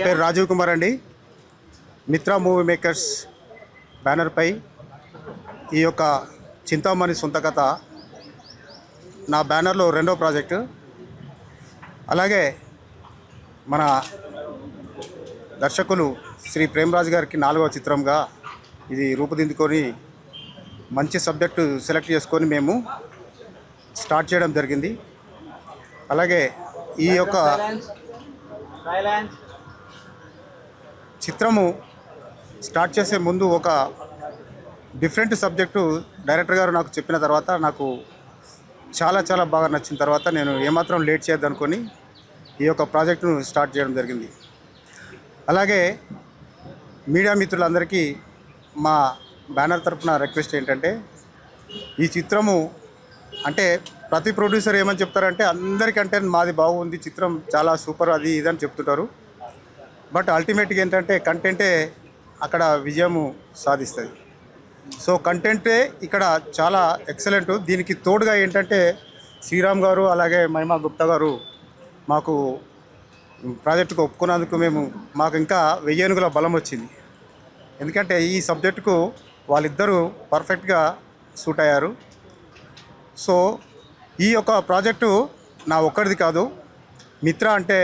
పేరు రాజీవ్ కుమార్ అండి. మిత్ర మూవీ మేకర్స్ బ్యానర్పై ఈ యొక్క చింతామణి సొంత కథ నా బ్యానర్లో రెండో ప్రాజెక్టు. అలాగే మన దర్శకులు శ్రీ ప్రేమరాజు గారికి 4వ చిత్రంగా ఇది రూపుదిద్దుకొని మంచి సబ్జెక్టు సెలెక్ట్ చేసుకొని మేము స్టార్ట్ చేయడం జరిగింది. అలాగే ఈ యొక్క చిత్రము స్టార్ట్ చేసే ముందు ఒక డిఫరెంట్ సబ్జెక్టు డైరెక్టర్ గారు నాకు చెప్పిన తర్వాత నాకు చాలా బాగా నచ్చిన తర్వాత నేను ఏమాత్రం లేట్ చేయొద్దనుకొని ఈ యొక్క ప్రాజెక్టును స్టార్ట్ చేయడం జరిగింది. అలాగే మీడియా మిత్రులందరికీ మా బ్యానర్ తరఫున రిక్వెస్ట్ ఏంటంటే, ఈ చిత్రము అంటే ప్రతి ప్రొడ్యూసర్ ఏమని చెప్తారంటే అందరికంటే మాది బాగుంది, చిత్రం చాలా సూపర్, అది ఇదని చెప్తుంటారు. బట్ అల్టిమేట్గా ఏంటంటే కంటెంటే అక్కడ విజయము సాధిస్తుంది. సో కంటెంటే ఇక్కడ చాలా ఎక్సలెంట్. దీనికి తోడుగా ఏంటంటే శ్రీరామ్ గారు అలాగే మహిమా గుప్తా గారు మాకు ప్రాజెక్టుకు ఒప్పుకున్నందుకు మాకు ఇంకా 1000 ఏనుగుల బలం వచ్చింది. ఎందుకంటే ఈ సబ్జెక్టుకు వాళ్ళిద్దరూ పర్ఫెక్ట్గా సూట్ అయ్యారు. సో ఈ యొక్క ప్రాజెక్టు నా ఒక్కడిది కాదు, మిత్ర అంటే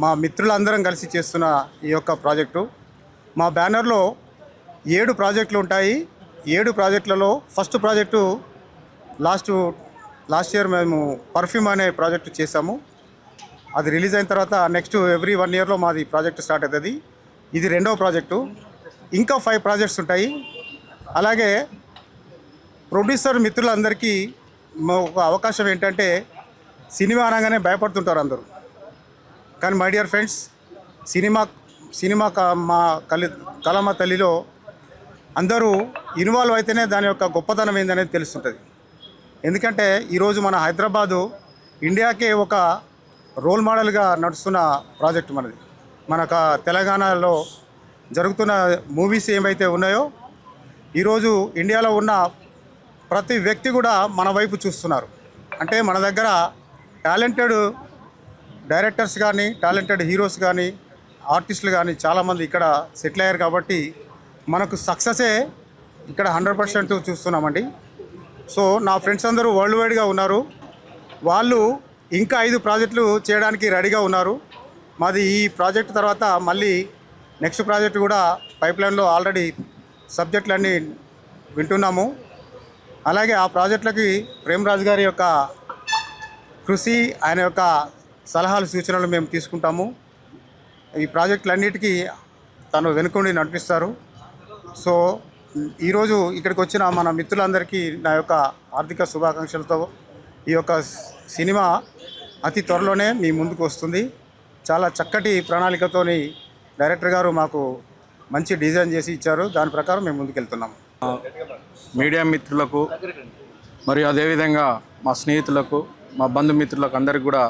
మా మిత్రులందరం కలిసి చేస్తున్న ఈ యొక్క ప్రాజెక్టు. మా బ్యానర్లో 7 ప్రాజెక్టులు ఉంటాయి. 7 ప్రాజెక్టులలో ఫస్ట్ ప్రాజెక్టు లాస్ట్ ఇయర్ మేము పర్ఫ్యూమ్ అనే ప్రాజెక్టు చేసాము. అది రిలీజ్ అయిన తర్వాత నెక్స్ట్ ఎవ్రీ 1 ఇయర్లో మాది ప్రాజెక్టు స్టార్ట్ అవుతుంది. ఇది రెండవ ప్రాజెక్టు. ఇంకా 5 ప్రాజెక్ట్స్ ఉంటాయి. అలాగే ప్రొడ్యూసర్ మిత్రులందరికీ ఒక అవకాశం ఏంటంటే, సినిమా అనగానే భయపడుతుంటారు అందరూ. కానీ మై డియర్ ఫ్రెండ్స్, సినిమా మా కళమ తల్లిలో అందరూ ఇన్వాల్వ్ అయితేనే దాని యొక్క గొప్పతనం ఏందనేది తెలుస్తుంటుంది. ఎందుకంటే ఈరోజు మన హైదరాబాదు ఇండియాకే ఒక రోల్ మోడల్గా నడుస్తున్న ప్రాజెక్టు మనది. మన తెలంగాణలో జరుగుతున్న మూవీస్ ఏమైతే ఉన్నాయో ఈరోజు ఇండియాలో ఉన్న ప్రతి వ్యక్తి కూడా మన వైపు చూస్తున్నారు. అంటే మన దగ్గర టాలెంటెడ్ డైరెక్టర్స్ కానీ, టాలెంటెడ్ హీరోస్ కానీ, ఆర్టిస్టులు కానీ చాలామంది ఇక్కడ సెటిల్ అయ్యారు. కాబట్టి మనకు సక్సెసే ఇక్కడ 100% చూస్తున్నామండి. సో నా ఫ్రెండ్స్ అందరూ వరల్డ్ వైడ్గా ఉన్నారు. వాళ్ళు ఇంకా 5 ప్రాజెక్టులు చేయడానికి రెడీగా ఉన్నారు. మాది ఈ ప్రాజెక్ట్ తర్వాత మళ్ళీ నెక్స్ట్ ప్రాజెక్ట్ కూడా పైప్లైన్లో ఆల్రెడీ సబ్జెక్టులన్నీ వింటున్నాము. అలాగే ఆ ప్రాజెక్టులకి ప్రేమరాజు గారి యొక్క కృషి, ఆయన యొక్క సలహాలు సూచనలు మేము తీసుకుంటాము. ఈ ప్రాజెక్టులన్నిటికీ తను వెనుకుండి నడిపిస్తారు. సో ఈరోజు ఇక్కడికి వచ్చిన మన మిత్రులందరికీ నా యొక్క ఆర్థిక శుభాకాంక్షలతో ఈ యొక్క సినిమా అతి త్వరలోనే మీ ముందుకు వస్తుంది. చాలా చక్కటి ప్రణాళికతోని డైరెక్టర్ గారు మాకు మంచి డిజైన్ చేసి ఇచ్చారు. దాని ప్రకారం మేము ముందుకెళ్తున్నాము. మీడియా మిత్రులకు మరియు అదేవిధంగా మా స్నేహితులకు, మా బంధుమిత్రులకు అందరికీ కూడా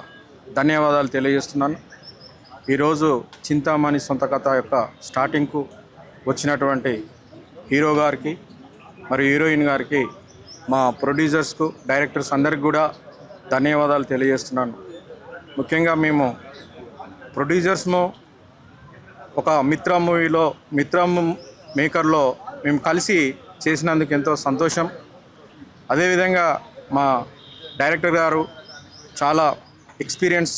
ధన్యవాదాలు తెలియజేస్తున్నాను. ఈరోజు చింతామణి సొంత కథ యొక్క స్టార్టింగ్కు వచ్చినటువంటి హీరో గారికి మరియు హీరోయిన్ గారికి, మా ప్రొడ్యూసర్స్కు, డైరెక్టర్స్ అందరికి కూడా ధన్యవాదాలు తెలియజేస్తున్నాను. ముఖ్యంగా మేము ప్రొడ్యూసర్స్ము ఒక మిత్ర మూవీలో, మిత్ర మేకర్లో మేము కలిసి చేసినందుకు ఎంతో సంతోషం. అదేవిధంగా మా డైరెక్టర్ గారు చాలా ఎక్స్పీరియన్స్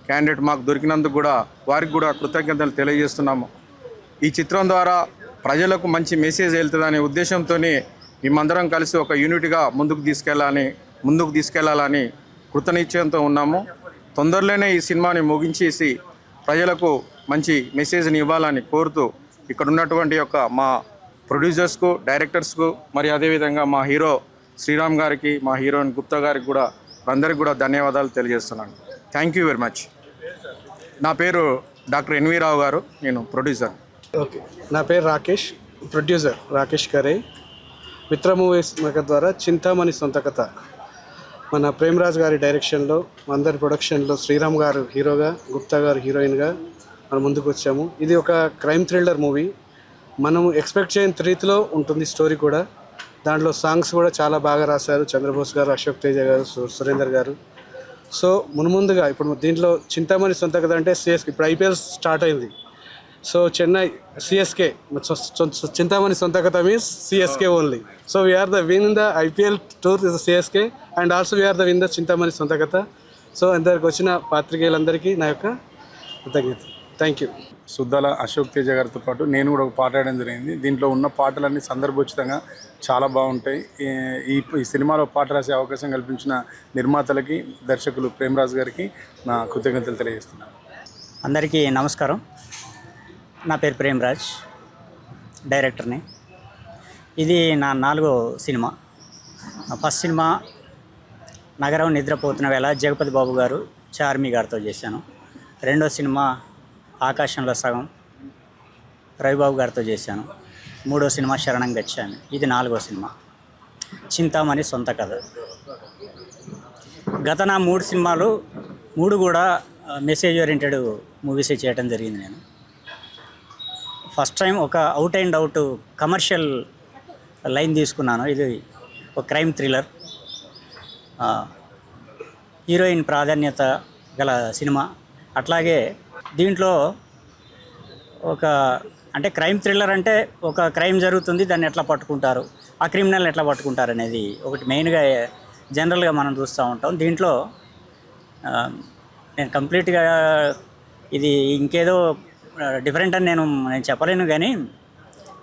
క్యాండిడేట్ మాకు దొరికినందుకు కూడా వారికి కూడా కృతజ్ఞతలు తెలియజేస్తున్నాము. ఈ చిత్రం ద్వారా ప్రజలకు మంచి మెసేజ్ వెళ్తుందనే ఉద్దేశంతో మేమందరం కలిసి ఒక యూనిట్గా ముందుకు తీసుకెళ్లాలని కృతనిశ్చయంతో ఉన్నాము. తొందరలోనే ఈ సినిమాని ముగించేసి ప్రజలకు మంచి మెసేజ్ని ఇవ్వాలని కోరుతూ ఇక్కడ ఉన్నటువంటి యొక్క మా ప్రొడ్యూసర్స్కు, డైరెక్టర్స్కు మరియు అదేవిధంగా మా హీరో శ్రీరామ్ గారికి, మా హీరోయిన్ గుప్తా గారికి కూడా అందరికీ కూడా ధన్యవాదాలు తెలియజేస్తున్నాను. Thank you very much. నా పేరు డాక్టర్ ఎన్వి రావు గారు, నేను ప్రొడ్యూసర్. ఓకే, నా పేరు రాకేష్, ప్రొడ్యూసర్ రాకేష్ కరే. మిత్ర మూవీస్ ద్వారా చింతామణి సొంత కథ మన ప్రేమరాజు గారి డైరెక్షన్లో, అందరి ప్రొడక్షన్లో శ్రీరామ్ గారు హీరోగా, గుప్తా గారు హీరోయిన్గా మనం ముందుకు వచ్చాము. ఇది ఒక క్రైమ్ థ్రిల్లర్ మూవీ. మనం ఎక్స్పెక్ట్ చేయని రీతిలో ఉంటుంది స్టోరీ కూడా. దాంట్లో సాంగ్స్ కూడా చాలా బాగా రాశారు చంద్రబోస్ గారు, అశోక్ తేజ గారు, సురేందర్ గారు. సో మున్ముందుగా ఇప్పుడు దీంట్లో చింతామణి సొంత కథ అంటే ఇప్పుడు IPL స్టార్ట్ అయింది. సో చెన్నై సిఎస్కే చింతామణి సొంత కథ means CSK only. So we are the win the IPL tour is CSK and also we are the win the Chintamani సొంత కథ. సో అందరికి వచ్చిన పాత్రికేయులందరికీ నా యొక్క కృతజ్ఞత. Thank you. సుద్దాల అశోక్ తేజ గారితో పాటు నేను కూడా ఒక పాట వేయడం జరిగింది. దీంట్లో ఉన్న పాటలన్నీ సందర్భోచితంగా చాలా బాగుంటాయి. ఈ సినిమాలో పాట రాసే అవకాశం కల్పించిన నిర్మాతలకి, దర్శకులు ప్రేమరాజ్ గారికి నా కృతజ్ఞతలు తెలియజేస్తున్నాను. అందరికీ నమస్కారం. నా పేరు ప్రేమరాజ్, డైరెక్టర్ని. ఇది నా 4వ సినిమా. ఫస్ట్ సినిమా నగరం నిద్రపోతున్న వేళ జగపతి బాబు గారు, చార్మి గారితో చేశాను. రెండో సినిమా ఆకాశంలో సగం రవిబాబు గారితో చేశాను. మూడో సినిమా శరణం గచ్చామి. ఇది 4వ సినిమా చింతామణి సొంత కథ. గత నా 3 సినిమాలు 3 కూడా మెసేజ్ ఓరియంటెడ్ మూవీసే చేయడం జరిగింది. నేను ఫస్ట్ టైం ఒక out and out commercial line తీసుకున్నాను. ఇది ఒక క్రైమ్ థ్రిల్లర్, హీరోయిన్ ప్రాధాన్యత గల సినిమా. అట్లాగే దీంట్లో అంటే క్రైమ్ థ్రిల్లర్ అంటే ఒక క్రైమ్ జరుగుతుంది, దాన్ని ఎట్లా పట్టుకుంటారు, ఆ క్రిమినల్ని ఎట్లా పట్టుకుంటారు అనేది ఒకటి మెయిన్గా జనరల్గా మనం చూస్తూ ఉంటాం. దీంట్లో నేను కంప్లీట్గా ఇది ఇంకేదో డిఫరెంట్ అని నేను చెప్పలేను, కానీ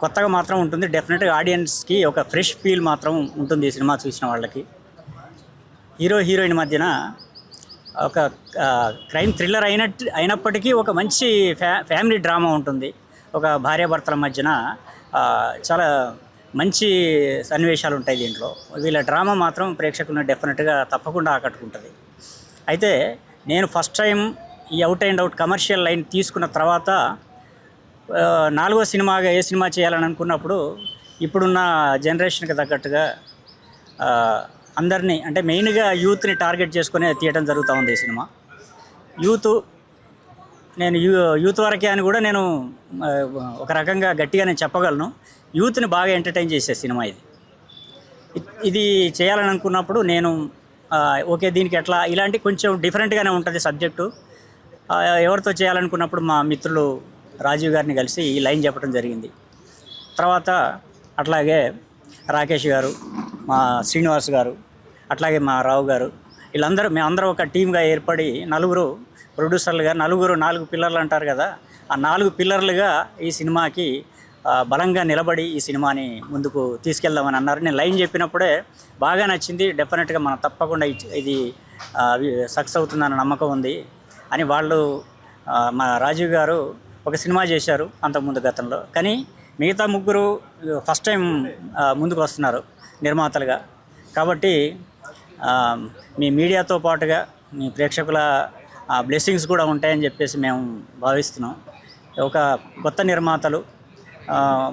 కొత్తగా మాత్రం ఉంటుంది. డెఫినెట్గా ఆడియన్స్కి ఒక ఫ్రెష్ ఫీల్ మాత్రం ఉంటుంది ఈ సినిమా చూసిన వాళ్ళకి. హీరో హీరోయిన్ మధ్యన ఒక క్రైమ్ థ్రిల్లర్ అయినప్పటికీ ఒక మంచి ఫ్యామిలీ డ్రామా ఉంటుంది. ఒక భార్యాభర్తల మధ్యన చాలా మంచి సన్నివేశాలు ఉంటాయి దీంట్లో. వీళ్ళ డ్రామా మాత్రం ప్రేక్షకులను డెఫినెట్గా తప్పకుండా ఆకట్టుకుంటుంది. అయితే నేను ఫస్ట్ టైం ఈ out and out commercial line తీసుకున్న తర్వాత 4వ సినిమాగా ఏ సినిమా చేయాలని అనుకున్నప్పుడు ఇప్పుడున్న జనరేషన్కి తగ్గట్టుగా అందరినీ అంటే మెయిన్గా యూత్ని టార్గెట్ చేసుకునే తీయడం జరుగుతూ ఉంది ఈ సినిమా. నేను యూత్ వరకే అని కూడా నేను ఒక రకంగా గట్టిగా నేను చెప్పగలను. యూత్ని బాగా ఎంటర్టైన్ చేసే సినిమా ఇది చేయాలని అనుకున్నప్పుడు నేను ఓకే దీనికి ఎట్లా ఇలాంటి కొంచెం డిఫరెంట్గానే ఉంటుంది సబ్జెక్టు. ఎవరితో చేయాలనుకున్నప్పుడు మా మిత్రులు రాజీవ్ గారిని కలిసి ఈ లైన్ చెప్పడం జరిగింది. తర్వాత అట్లాగే రాకేష్ గారు, మా శ్రీనివాస్ గారు, అట్లాగే మా రావు గారు, మేమందరం ఒక టీమ్గా ఏర్పడి 4 ప్రొడ్యూసర్లుగా 4 పిల్లర్లు అంటారు కదా, ఆ 4 పిల్లర్లుగా ఈ సినిమాకి బలంగా నిలబడి ఈ సినిమాని ముందుకు తీసుకెళ్దామని అన్నారు. నేను లైన్ చెప్పినప్పుడే బాగా నచ్చింది. డెఫినెట్గా మనం తప్పకుండా ఇది సక్సెస్ అవుతుందన్న నమ్మకం ఉంది అని వాళ్ళు మా రాజీవ్ గారు ఒక సినిమా చేశారు అంతకుముందు గతంలో. కానీ మిగతా 3 ఫస్ట్ టైం ముందుకు వస్తున్నారు నిర్మాతలుగా. కాబట్టి మీ మీడియాతో పాటుగా మీ ప్రేక్షకుల బ్లెస్సింగ్స్ కూడా ఉంటాయని చెప్పేసి మేము భావిస్తున్నాం. ఒక కొత్త నిర్మాతలు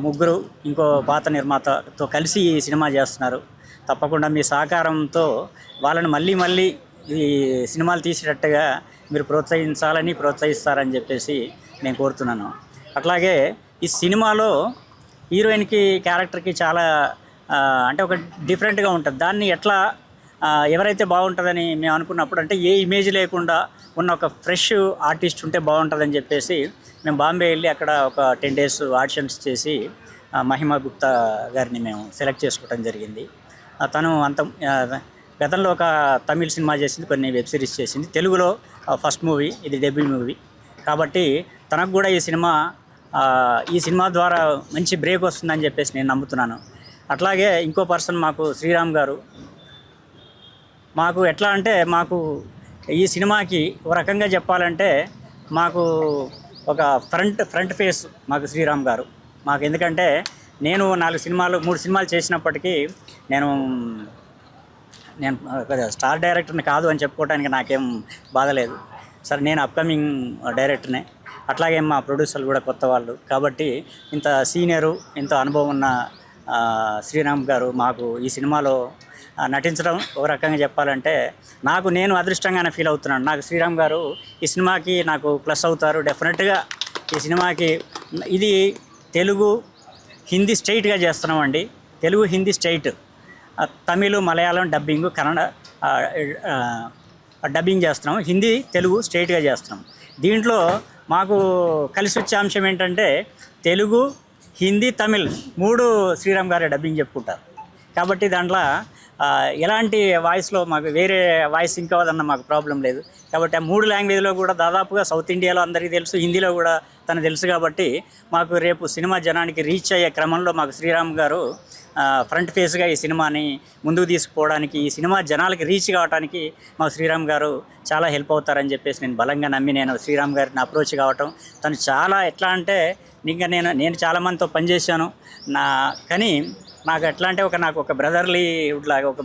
3 ఇంకో పాత నిర్మాతతో కలిసి ఈ సినిమా చేస్తున్నారు. తప్పకుండా మీ సహకారంతో వాళ్ళని మళ్ళీ ఈ సినిమాలు తీసేటట్టుగా మీరు ప్రోత్సహిస్తారని చెప్పేసి నేను కోరుతున్నాను. అట్లాగే ఈ సినిమాలో హీరోయిన్కి క్యారెక్టర్కి చాలా అంటే ఒక డిఫరెంట్గా ఉంటుంది. దాన్ని ఎట్లా ఎవరైతే బాగుంటుందని మేము అనుకున్నప్పుడు అంటే ఏ ఇమేజ్ లేకుండా ఉన్న ఒక ఫ్రెష్ ఆర్టిస్ట్ ఉంటే బాగుంటుందని చెప్పేసి మేము బాంబే వెళ్ళి అక్కడ ఒక 10 days ఆడిషన్స్ చేసి మహిమా గుప్తా గారిని మేము సెలెక్ట్ చేసుకోవడం జరిగింది. తను గతంలో ఒక తమిళ్ సినిమా చేసింది, కొన్ని వెబ్ సిరీస్ చేసింది. తెలుగులో ఫస్ట్ మూవీ, ఇది డెబ్యూ మూవీ కాబట్టి తనకు కూడా ఈ సినిమా ద్వారా మంచి బ్రేక్ వస్తుందని చెప్పేసి నేను నమ్ముతున్నాను. అట్లాగే ఇంకో పర్సన్ మాకు శ్రీరామ్ గారు, మాకు ఎట్లా అంటే మాకు ఈ సినిమాకి ఒక రకంగా చెప్పాలంటే మాకు ఒక ఫ్రంట్ ఫేస్ మాకు శ్రీరామ్ గారు మాకు. ఎందుకంటే నేను 3 సినిమాలు చేసినప్పటికీ నేను స్టార్ డైరెక్టర్ని కాదు అని చెప్పుకోవడానికి నాకేం బాధ లేదు. సరే నేను అప్కమింగ్ డైరెక్టర్నే. అట్లాగే మా ప్రొడ్యూసర్లు కూడా కొత్త వాళ్ళు కాబట్టి ఇంత సీనియరు, ఇంత అనుభవం ఉన్న శ్రీరామ్ గారు మాకు ఈ సినిమాలో నటించడం ఒక రకంగా చెప్పాలంటే నేను అదృష్టంగానే ఫీల్ అవుతున్నాను. నాకు శ్రీరామ్ గారు ఈ సినిమాకి నాకు ప్లస్ అవుతారు డెఫినెట్గా. ఈ సినిమాకి ఇది తెలుగు హిందీ స్ట్రైట్గా చేస్తున్నామండి. Telugu Hindi straight, Tamil Malayalam dubbing, Kannada dubbing చేస్తున్నాం, హిందీ తెలుగు స్ట్రైట్గా చేస్తున్నాం. దీంట్లో మాకు కలిసి వచ్చే అంశం ఏంటంటే తెలుగు, హిందీ, తమిళ్ 3 శ్రీరామ్ గారే డబ్బింగ్ చెప్పుకుంటారు. కాబట్టి దాంట్లో ఎలాంటి వాయిస్లో మాకు వేరే వాయిస్ ఇంకా అదన్న మాకు ప్రాబ్లం లేదు. కాబట్టి ఆ 3 లాంగ్వేజ్లో కూడా దాదాపుగా సౌత్ ఇండియాలో అందరికీ తెలుసు, హిందీలో కూడా తను తెలుసు. కాబట్టి మాకు రేపు సినిమా జనానికి రీచ్ అయ్యే క్రమంలో మాకు శ్రీరామ్ గారు ఫ్రంట్ ఫేస్గా ఈ సినిమాని ముందుకు తీసుకుపోవడానికి, ఈ సినిమా జనాలకి రీచ్ కావడానికి మాకు శ్రీరామ్ గారు చాలా హెల్ప్ అవుతారని చెప్పేసి నేను బలంగా నమ్మి నేను శ్రీరామ్ గారిని అప్రోచ్ కావటం. తను చాలా ఎట్లా అంటే ఇంకా నేను చాలామందితో పనిచేశాను కానీ నాకు ఎట్లా అంటే నాకు ఒక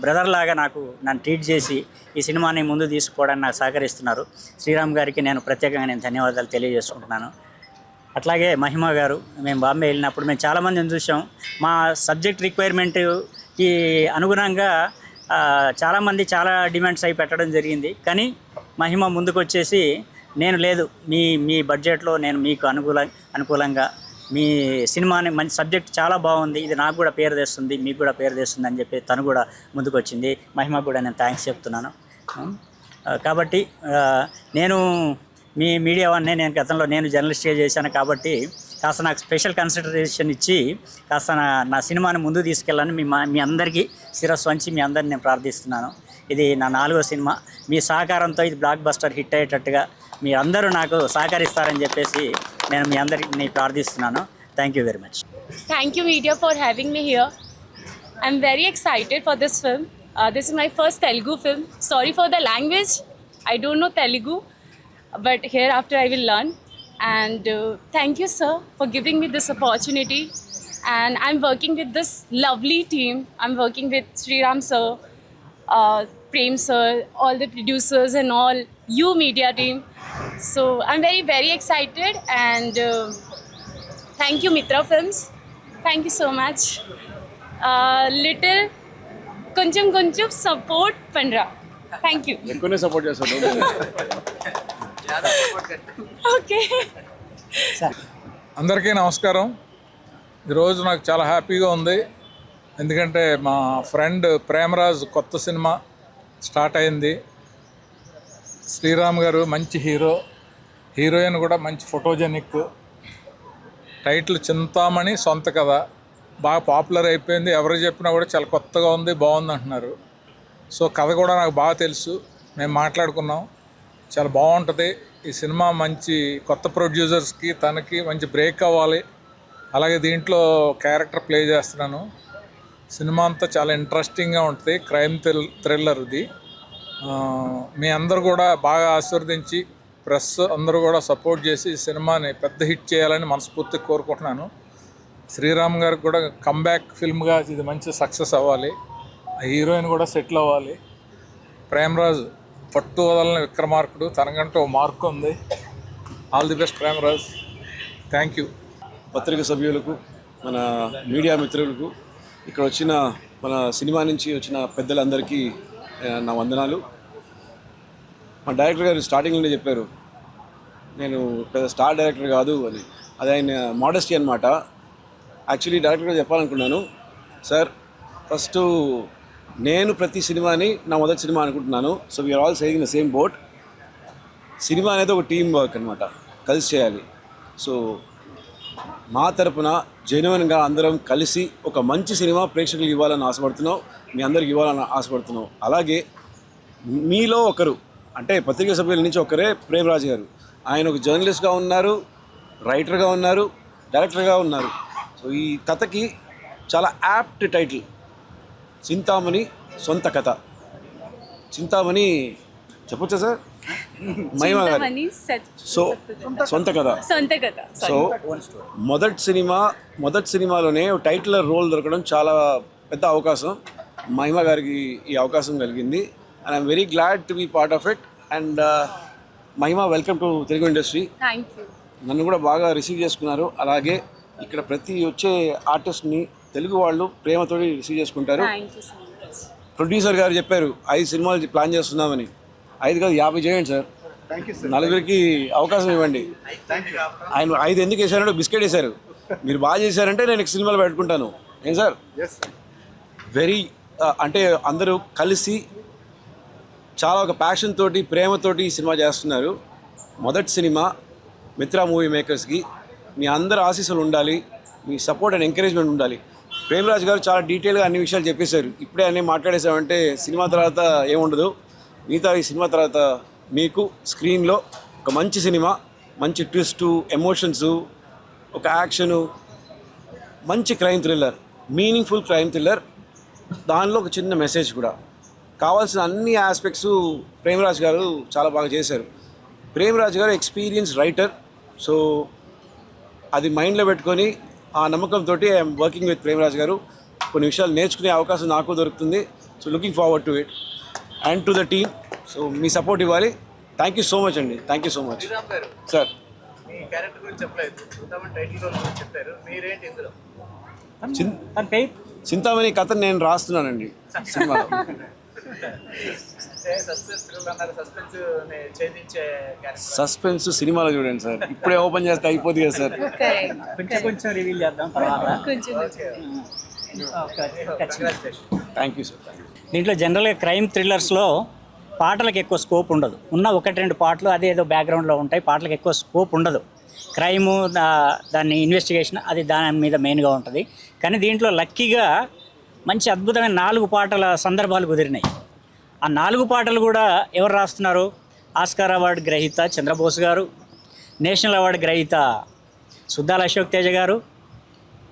బ్రదర్ లాగా నాకు నన్ను ట్రీట్ చేసి ఈ సినిమాని ముందు తీసుకుపోవడానికి నాకు సహకరిస్తున్నారు. శ్రీరామ్ గారికి నేను ప్రత్యేకంగా ధన్యవాదాలు తెలియజేసుకుంటున్నాను. అట్లాగే మహిమ గారు, మేము బాంబే వెళ్ళినప్పుడు మేము చాలామందిని చూసాం. మా సబ్జెక్ట్ రిక్వైర్మెంట్కి అనుగుణంగా చాలామంది చాలా డిమాండ్స్ అయి పెట్టడం జరిగింది. కానీ మహిమ ముందుకు వచ్చేసి నేను లేదు, మీ బడ్జెట్లో నేను మీకు అనుకూలంగా మీ సినిమాని మంచి సబ్జెక్ట్ చాలా బాగుంది, ఇది నాకు కూడా పేరు తెస్తుంది, మీకు కూడా పేరు తెస్తుంది అని చెప్పి తను కూడా ముందుకు వచ్చింది. మహిమ కూడా నేను థ్యాంక్స్ చెప్తున్నాను. కాబట్టి నేను మీ మీడియా వన్నే నేను గతంలో నేను జర్నలిస్ట్గా చేశాను కాబట్టి కాస్త నాకు స్పెషల్ కన్సిడరేషన్ ఇచ్చి కాస్త నా సినిమాని ముందుకు తీసుకెళ్ళాలని మీ అందరికీ శిరస్సు వంచి మీ అందరిని నేను ప్రార్థిస్తున్నాను. ఇది నా 4వ సినిమా. మీ సహకారంతో ఇది బ్లాక్ బస్టర్ హిట్ అయ్యేటట్టుగా మీరందరూ నాకు సహకరిస్తారని చెప్పేసి నేను మీ అందరినీ ప్రార్థిస్తున్నాను. Thank you very much. Thank you media for having me here. I'm very excited for this film. This is my first Telugu film. Sorry for the language. I don't know Telugu, but hereafter I will learn. And thank you, sir, for giving me this opportunity. And I'm working with this lovely team. I'm working with Sriram sir, Prem sir, all the producers and all you media team. So I'm very, very excited. And thank you Mitra Films. Thank you so much. Little కొంచెం support పండ్రా. Thank you. ఎక్కువనే support చేస్తాను. Okay. అందరికీ నమస్కారం. ఈరోజు నాకు చాలా హ్యాపీగా ఉంది. ఎందుకంటే మా ఫ్రెండ్ ప్రేమరాజ్ కొత్త సినిమా స్టార్ట్ అయింది. శ్రీరామ్ గారు మంచి హీరోయిన్ కూడా మంచి ఫోటోజెనిక్. టైటిల్ చింతామణి సొంత కథ బాగా పాపులర్ అయిపోయింది. ఎవరు చెప్పినా కూడా చాలా కొత్తగా ఉంది, బాగుంది అంటున్నారు. సో కథ కూడా నాకు బాగా తెలుసు, మేము మాట్లాడుకున్నాం. చాలా బాగుంటుంది ఈ సినిమా. మంచి కొత్త ప్రొడ్యూసర్స్కి తనకి మంచి బ్రేక్ అవ్వాలి. అలాగే దీంట్లో క్యారెక్టర్ ప్లే చేస్తున్నాను. సినిమా అంతా చాలా ఇంట్రెస్టింగ్గా ఉంటుంది, క్రైమ్ థ్రిల్లర్ ఇది. మీ అందరూ కూడా బాగా ఆశీర్వదించి ప్రెస్ అందరూ కూడా సపోర్ట్ చేసి ఈ సినిమాని పెద్ద హిట్ చేయాలని మనస్ఫూర్తిగా కోరుకుంటున్నాను. శ్రీరామ్ గారికి కూడా కమ్బ్యాక్ ఫిల్మ్గా ఇది మంచి సక్సెస్ అవ్వాలి. ఆ హీరోయిన్ కూడా సెటిల్ అవ్వాలి. ప్రేమరాజ్ పట్టు వదలని విక్రమార్కుడు, తనకంటే ఓ మార్క్ ఉంది. All the best Premraj. Thank you. పత్రిక సభ్యులకు, మన మీడియా మిత్రులకు, ఇక్కడ వచ్చిన మన సినిమా నుంచి వచ్చిన పెద్దలందరికీ నా వందనాలు. మా డైరెక్టర్ గారు స్టార్టింగ్ నుండి చెప్పారు నేను పెద్ద స్టార్ డైరెక్టర్ కాదు అని. అది ఆయన మోడెస్టీ అనమాట. యాక్చువల్లీ డైరెక్టర్ గారు చెప్పాలనుకున్నాను, సార్ ఫస్ట్ నేను ప్రతి సినిమాని నా మొదటి సినిమా అనుకుంటున్నాను. So we are all saying the same boat. Cinema అనేది ఒక టీం వర్క్ అనమాట, కలిసి చేయాలి. సో మా తరపున జెన్యున్గా అందరం కలిసి ఒక మంచి సినిమా ప్రేక్షకులకు ఇవ్వాలని ఆశపడుతున్నాం, మీ అందరికి ఇవ్వాలని ఆశపడుతున్నాం. అలాగే మీలో ఒకరు, అంటే పత్రికా సభ్యుల నుంచి ఒకరే ప్రేమరాజ్ గారు. ఆయన ఒక జర్నలిస్ట్గా ఉన్నారు, రైటర్గా ఉన్నారు, డైరెక్టర్గా ఉన్నారు. సో ఈ కథకి చాలా యాప్ట్ టైటిల్, చింతామణి సొంత కథ. చింతామణి చెప్పొచ్చా సార్? మహిమ గారు. సో సొంత కథ. సో మొదటి సినిమాలోనే టైటిల్ రోల్ దొరకడం చాలా పెద్ద అవకాశం. మహిమ గారికి ఈ అవకాశం కలిగింది. And I'm very glad to be part of it. And Mahima, welcome to Telugu industry. నన్ను కూడా బాగా రిసీవ్ చేసుకున్నారు. అలాగే ఇక్కడ ప్రతి వచ్చే ఆర్టిస్ట్ని తెలుగు వాళ్ళు ప్రేమతో రిసీవ్ చేసుకుంటారు. ప్రొడ్యూసర్ గారు చెప్పారు 5 సినిమాలు ప్లాన్ చేస్తున్నామని. 5 కాదు 50 చేయండి సార్. నలుగురికి అవకాశం ఇవ్వండి. ఆయన 5 ఎందుకు వేసారంటే బిస్కెట్ వేశారు. మీరు బాగా చేశారంటే నేను నెక్స్ట్ సినిమాలు పెట్టుకుంటాను. ఏం సార్? వెరీ అంటే అందరూ కలిసి చాలా ఒక ప్యాషన్ తోటి, ప్రేమతోటి ఈ సినిమా చేస్తున్నారు. మొదటి సినిమా మిత్రా మూవీ మేకర్స్కి మీ అందరి ఆశీస్సులు ఉండాలి, మీ సపోర్ట్ అండ్ ఎంకరేజ్మెంట్ ఉండాలి. ప్రేమ్రాజ్ గారు చాలా డీటెయిల్గా అన్ని విషయాలు చెప్పేశారు. ఇప్పుడే అన్నీ మాట్లాడేసామంటే సినిమా తర్వాత ఏముండదు. మిగతా ఈ సినిమా తర్వాత మీకు స్క్రీన్లో ఒక మంచి సినిమా, మంచి ట్విస్టు, ఎమోషన్సు, ఒక యాక్షను, మంచి crime thriller, meaningful crime thriller, దానిలో ఒక చిన్న మెసేజ్ కూడా. కావాల్సిన అన్ని ఆస్పెక్ట్స్ ప్రేమ్రాజ్ గారు చాలా బాగా చేశారు. ప్రేమ్రాజ్ గారు ఎక్స్పీరియన్స్ రైటర్. సో అది మైండ్లో పెట్టుకొని ఆ నమ్మకంతో ఐఎమ్ వర్కింగ్ విత్ ప్రేమ్రాజ్ గారు. కొన్ని విషయాలు నేర్చుకునే అవకాశం నాకు దొరుకుతుంది. So looking forward to it and to the team. So me support ఇవ్వాలి. థ్యాంక్ యూ సో మచ్ అండి. Thank you so much sir. Chintamani కథ నేను రాస్తున్నానండి సినిమాలో. సస్పెన్స్ సినిమాలో చూడండి సార్. ఇప్పుడే ఓపెన్ చేస్తే అయిపోతుంది కదా సార్. కొంచెం రివీల్ చేద్దాం తర్వాత. Thank you sir. దీంట్లో జనరల్గా క్రైమ్ థ్రిల్లర్స్లో పాటలకు ఎక్కువ స్కోప్ ఉండదు. ఉన్న 1-2 పాటలు అదే ఏదో బ్యాక్గ్రౌండ్లో ఉంటాయి. పాటలకు ఎక్కువ స్కోప్ ఉండదు. క్రైము దాన్ని ఇన్వెస్టిగేషన్ అది దాని మీద మెయిన్గా ఉంటుంది. కానీ దీంట్లో లక్కీగా మంచి అద్భుతమైన 4 పాటల సందర్భాలు కుదిరినాయి. ఆ 4 పాటలు కూడా ఎవరు రాస్తున్నారు? ఆస్కార్ అవార్డు గ్రహీత చంద్రబోస్ గారు, నేషనల్ అవార్డు గ్రహీత సుద్దాల అశోక్ తేజ గారు,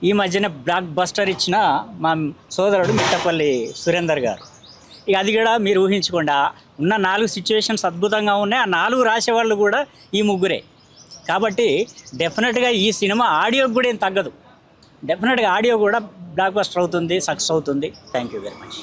ఈ మధ్యన బ్లాక్ బస్టర్ ఇచ్చిన మా సోదరుడు మిట్టపల్లి సురేందర్ గారు. ఇక అది కూడా మీరు ఊహించుకోండి. ఉన్న 4 సిచ్యువేషన్స్ అద్భుతంగా ఉన్నాయి. ఆ 4 రాసేవాళ్ళు కూడా ఈ ముగ్గురే. కాబట్టి డెఫినెట్గా ఈ సినిమా ఆడియోకి కూడా ఏం తగ్గదు. డెఫినెట్గా ఆడియో కూడా బ్లాక్ బస్టర్ అవుతుంది, సక్సెస్ అవుతుంది. Thank you very much.